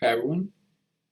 Hi everyone,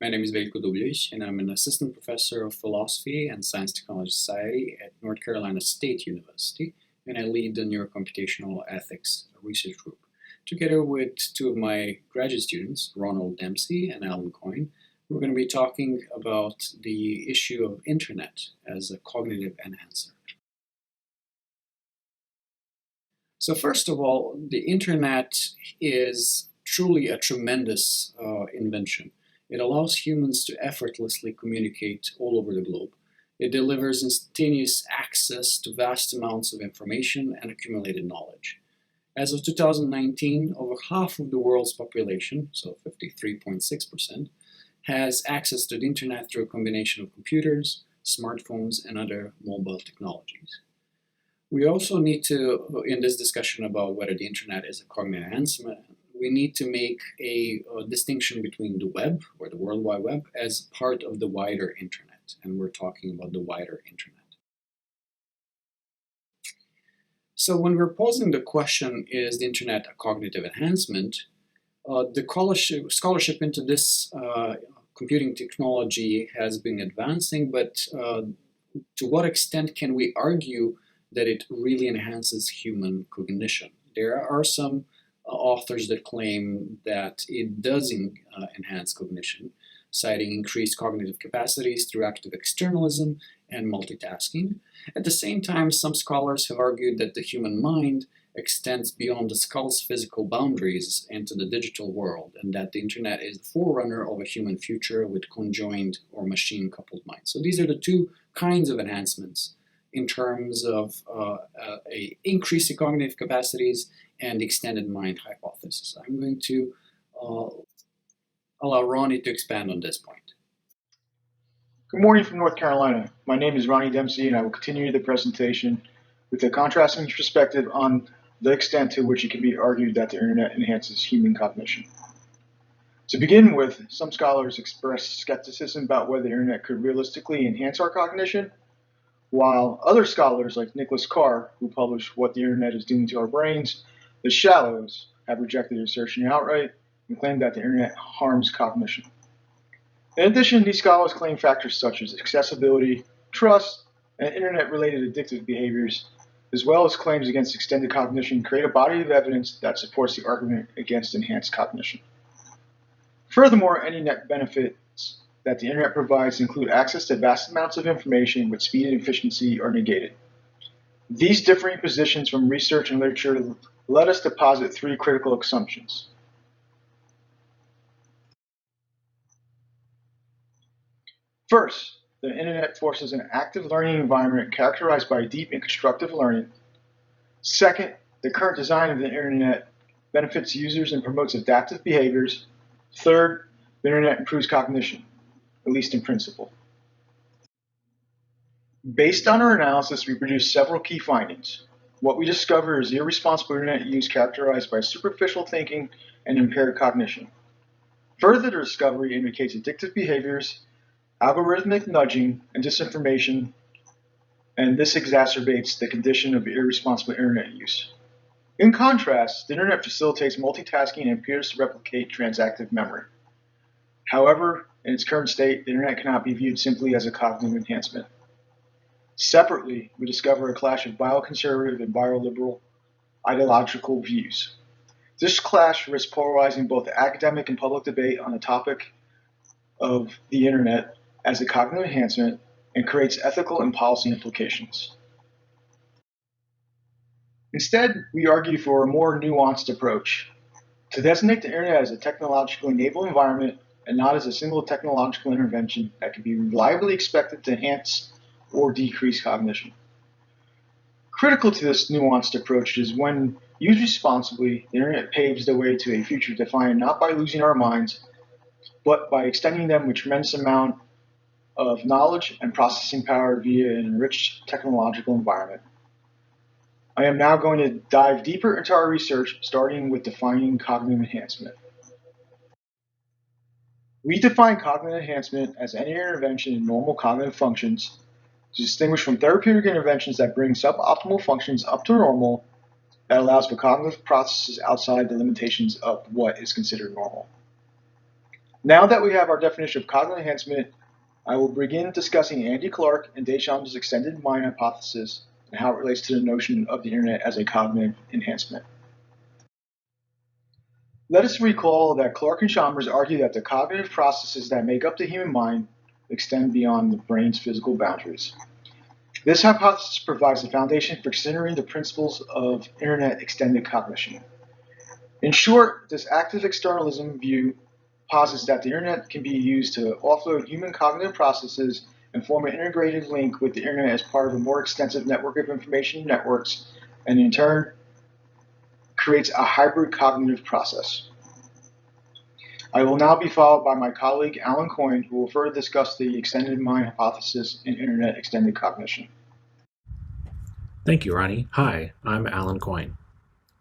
my name is Veljko Dubljević and I'm an assistant professor of philosophy and science technology society at North Carolina State University, and I lead the neurocomputational ethics research group. Together with two of my graduate students, Ronald Dempsey and Alan Coyne, we're going to be talking about the issue of internet as a cognitive enhancer. So first of all, the internet is truly a tremendous invention. It allows humans to effortlessly communicate all over the globe. It delivers instantaneous access to vast amounts of information and accumulated knowledge. As of 2019, over half of the world's population, so 53.6%, has access to the internet through a combination of computers, smartphones, and other mobile technologies. We also need to, in this discussion about whether the internet is a cognitive enhancement, we need to make a distinction between the web, or the World Wide Web, as part of the wider internet. And we're talking about the wider internet. So when we're posing the question, is the internet a cognitive enhancement, the scholarship into this computing technology has been advancing, but to what extent can we argue that it really enhances human cognition? There are some authors that claim that it does enhance cognition, citing increased cognitive capacities through active externalism and multitasking. At the same time, some scholars have argued that the human mind extends beyond the skull's physical boundaries into the digital world, and that the internet is the forerunner of a human future with conjoined or machine-coupled minds. So these are the two kinds of enhancements in terms of a increase in cognitive capacities and extended mind hypothesis. I'm going to allow Ronnie to expand on this point. Good morning from North Carolina. My name is Ronnie Dempsey, and I will continue the presentation with a contrasting perspective on the extent to which it can be argued that the internet enhances human cognition. To begin with, some scholars express skepticism about whether the internet could realistically enhance our cognition, while other scholars like Nicholas Carr, who published What the Internet is Doing to Our Brains, The Shallows, have rejected the assertion outright and claim that the internet harms cognition. In addition, these scholars claim factors such as accessibility, trust, and internet-related addictive behaviors, as well as claims against extended cognition, create a body of evidence that supports the argument against enhanced cognition. Furthermore, any net benefits that the internet provides include access to vast amounts of information with speed and efficiency are negated. These differing positions from research and literature led us to posit three critical assumptions. First, the internet forces an active learning environment characterized by deep and constructive learning. Second, the current design of the internet benefits users and promotes adaptive behaviors. Third, the internet improves cognition, at least in principle. Based on our analysis, we produced several key findings. What we discover is irresponsible internet use characterized by superficial thinking and impaired cognition. Further, the discovery indicates addictive behaviors, algorithmic nudging, and disinformation, and this exacerbates the condition of irresponsible internet use. In contrast, the internet facilitates multitasking and appears to replicate transactive memory. However, in its current state, the internet cannot be viewed simply as a cognitive enhancement. Separately, we discover a clash of bioconservative and bioliberal ideological views. This clash risks polarizing both academic and public debate on the topic of the internet as a cognitive enhancement and creates ethical and policy implications. Instead, we argue for a more nuanced approach to designate the internet as a technologically enabled environment and not as a single technological intervention that can be reliably expected to enhance or decrease cognition. Critical to this nuanced approach is when used responsibly, the internet paves the way to a future defined not by losing our minds, but by extending them with tremendous amount of knowledge and processing power via an enriched technological environment. I am now going to dive deeper into our research, starting with defining cognitive enhancement. We define cognitive enhancement as any intervention in normal cognitive functions to distinguish from therapeutic interventions that bring suboptimal functions up to normal that allows for cognitive processes outside the limitations of what is considered normal. Now that we have our definition of cognitive enhancement, I will begin discussing Andy Clark and Deschamps' extended mind hypothesis and how it relates to the notion of the internet as a cognitive enhancement. Let us recall that Clark and Chalmers argue that the cognitive processes that make up the human mind extend beyond the brain's physical boundaries. This hypothesis provides the foundation for considering the principles of internet extended cognition. In short, this active externalism view posits that the internet can be used to offload human cognitive processes and form an integrated link with the internet as part of a more extensive network of information networks, and in turn creates a hybrid cognitive process. I will now be followed by my colleague Alan Coyne, who will further discuss the extended mind hypothesis in internet extended cognition. Thank you, Ronnie. Hi, I'm Alan Coyne.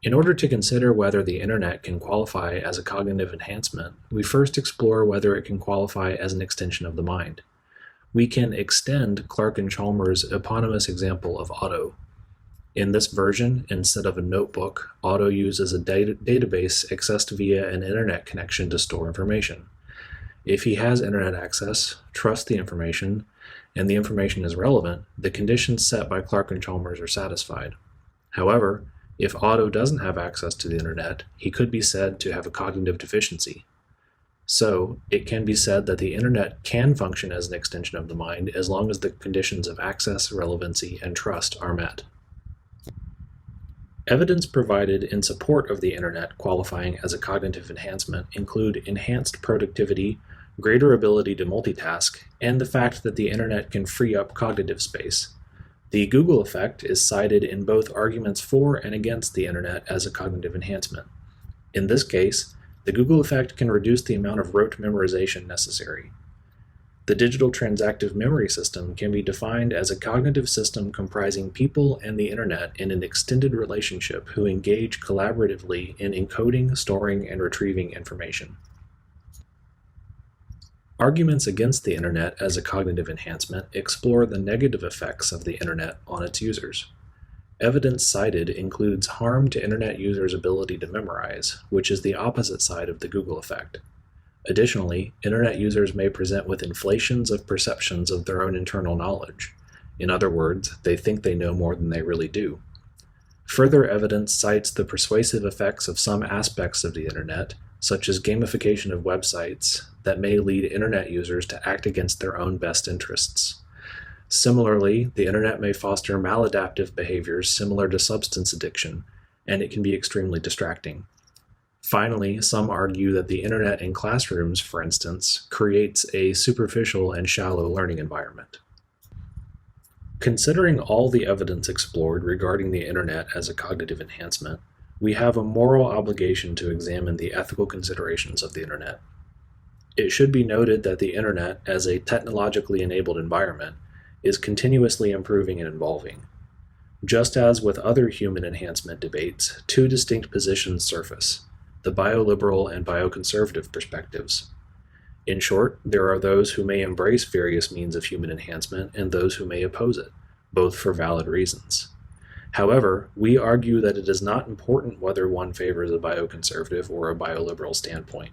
In order to consider whether the internet can qualify as a cognitive enhancement, we first explore whether it can qualify as an extension of the mind. We can extend Clark and Chalmers' eponymous example of Otto. In this version, instead of a notebook, Otto uses a database accessed via an internet connection to store information. If he has internet access, trusts the information, and the information is relevant, the conditions set by Clark and Chalmers are satisfied. However, if Otto doesn't have access to the internet, he could be said to have a cognitive deficiency. So, it can be said that the internet can function as an extension of the mind as long as the conditions of access, relevancy, and trust are met. Evidence provided in support of the internet qualifying as a cognitive enhancement include enhanced productivity, greater ability to multitask, and the fact that the internet can free up cognitive space. The Google effect is cited in both arguments for and against the internet as a cognitive enhancement. In this case, the Google effect can reduce the amount of rote memorization necessary. The digital transactive memory system can be defined as a cognitive system comprising people and the internet in an extended relationship who engage collaboratively in encoding, storing, and retrieving information. Arguments against the internet as a cognitive enhancement explore the negative effects of the internet on its users. Evidence cited includes harm to internet users' ability to memorize, which is the opposite side of the Google effect. Additionally, internet users may present with inflations of perceptions of their own internal knowledge. In other words, they think they know more than they really do. Further evidence cites the persuasive effects of some aspects of the internet, such as gamification of websites, that may lead internet users to act against their own best interests. Similarly, the internet may foster maladaptive behaviors similar to substance addiction, and it can be extremely distracting. Finally, some argue that the internet in classrooms, for instance, creates a superficial and shallow learning environment. Considering all the evidence explored regarding the internet as a cognitive enhancement, we have a moral obligation to examine the ethical considerations of the internet. It should be noted that the internet, as a technologically enabled environment, is continuously improving and evolving. Just as with other human enhancement debates, two distinct positions surface: the bioliberal and bioconservative perspectives. In short, there are those who may embrace various means of human enhancement and those who may oppose it, both for valid reasons. However, we argue that it is not important whether one favors a bioconservative or a bioliberal standpoint.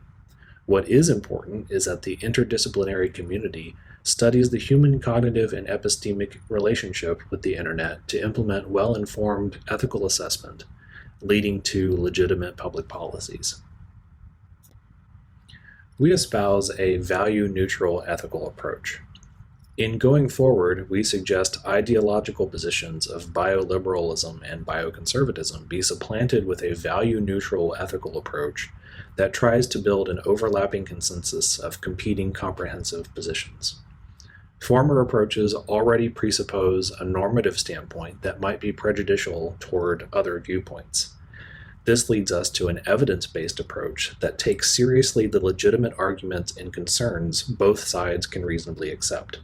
What is important is that the interdisciplinary community studies the human cognitive and epistemic relationship with the internet to implement well-informed ethical assessment, leading to legitimate public policies. We espouse a value-neutral ethical approach. In going forward, we suggest ideological positions of bioliberalism and bioconservatism be supplanted with a value-neutral ethical approach that tries to build an overlapping consensus of competing comprehensive positions. Former approaches already presuppose a normative standpoint that might be prejudicial toward other viewpoints. This leads us to an evidence-based approach that takes seriously the legitimate arguments and concerns both sides can reasonably accept.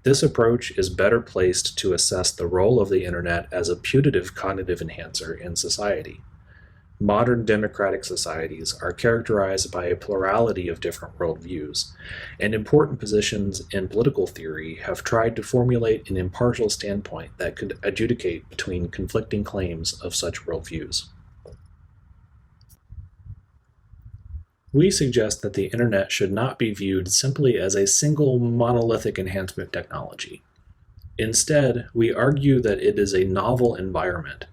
This approach is better placed to assess the role of the internet as a putative cognitive enhancer in society. Modern democratic societies are characterized by a plurality of different worldviews, and important positions in political theory have tried to formulate an impartial standpoint that could adjudicate between conflicting claims of such worldviews. We suggest that the internet should not be viewed simply as a single monolithic enhancement technology. Instead, we argue that it is a novel environment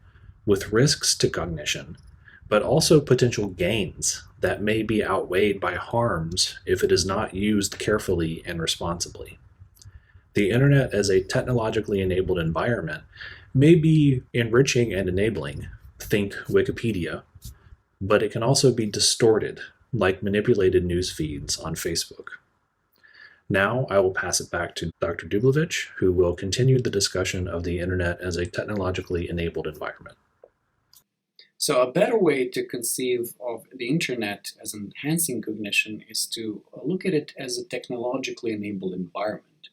with risks to cognition, but also potential gains that may be outweighed by harms if it is not used carefully and responsibly. The internet as a technologically enabled environment may be enriching and enabling, think Wikipedia, but it can also be distorted, like manipulated news feeds on Facebook. Now I will pass it back to Dr. Dubljević, who will continue the discussion of the internet as a technologically enabled environment. So a better way to conceive of the internet as enhancing cognition is to look at it as a technologically enabled environment.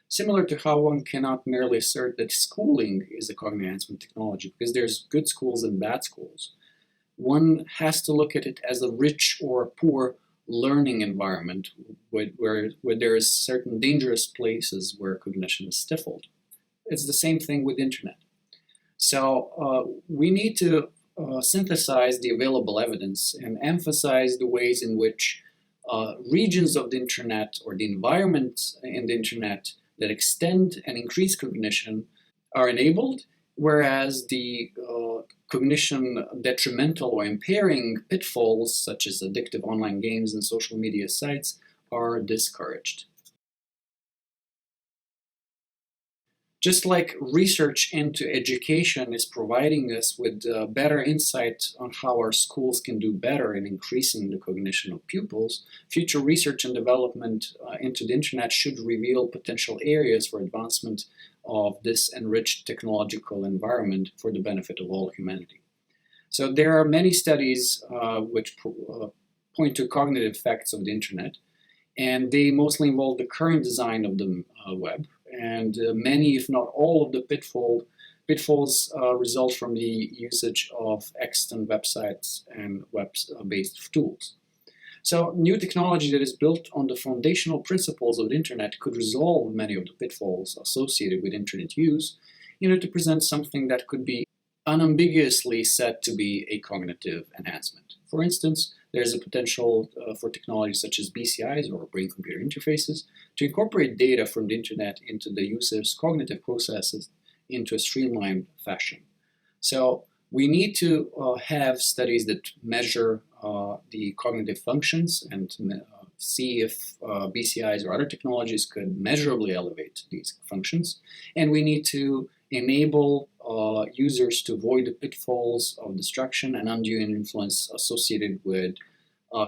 Similar to how one cannot merely assert that schooling is a cognitive enhancement technology, because there's good schools and bad schools. One has to look at it as a rich or poor learning environment where there is certain dangerous places where cognition is stifled. It's the same thing with internet. So we need to synthesize the available evidence and emphasize the ways in which regions of the internet or the environment in the internet that extend and increase cognition are enabled, whereas the cognition detrimental or impairing pitfalls such as addictive online games and social media sites are discouraged. Just like research into education is providing us with better insight on how our schools can do better in increasing the cognition of pupils, future research and development into the internet should reveal potential areas for advancement of this enriched technological environment for the benefit of all humanity. So there are many studies which point to cognitive effects of the internet, and they mostly involve the current design of the web. And many, if not all, of the pitfalls result from the usage of extant websites and web-based tools. So new technology that is built on the foundational principles of the internet could resolve many of the pitfalls associated with internet use, to present something that could be unambiguously said to be a cognitive enhancement. For instance, there's a potential for technologies such as BCIs, or brain-computer interfaces, to incorporate data from the internet into the user's cognitive processes into a streamlined fashion. So we need to have studies that measure the cognitive functions and see if BCIs or other technologies could measurably elevate these functions. And we need to enable users to avoid the pitfalls of distraction and undue influence associated with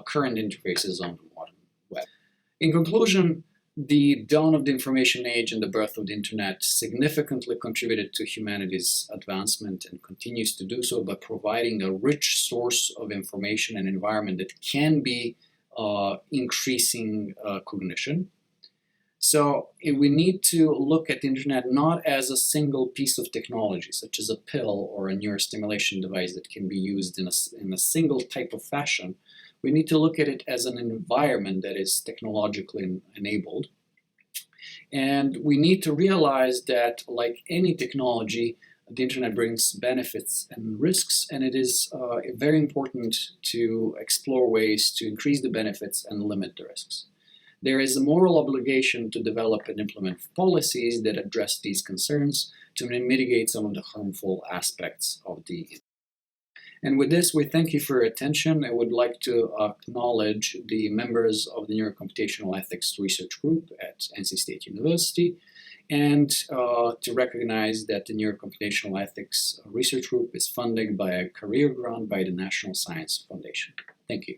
current interfaces on the modern web. In conclusion, the dawn of the information age and the birth of the internet significantly contributed to humanity's advancement and continues to do so by providing a rich source of information and environment that can be increasing cognition. So we need to look at the internet not as a single piece of technology, such as a pill or a neurostimulation device that can be used in a single type of fashion. We need to look at it as an environment that is technologically enabled. And we need to realize that, like any technology, the internet brings benefits and risks, and it is very important to explore ways to increase the benefits and limit the risks. There is a moral obligation to develop and implement policies that address these concerns to mitigate some of the harmful aspects of the internet. And with this, we thank you for your attention. I would like to acknowledge the members of the Neurocomputational Ethics Research Group at NC State University, and to recognize that the Neurocomputational Ethics Research Group is funded by a career grant by the National Science Foundation. Thank you.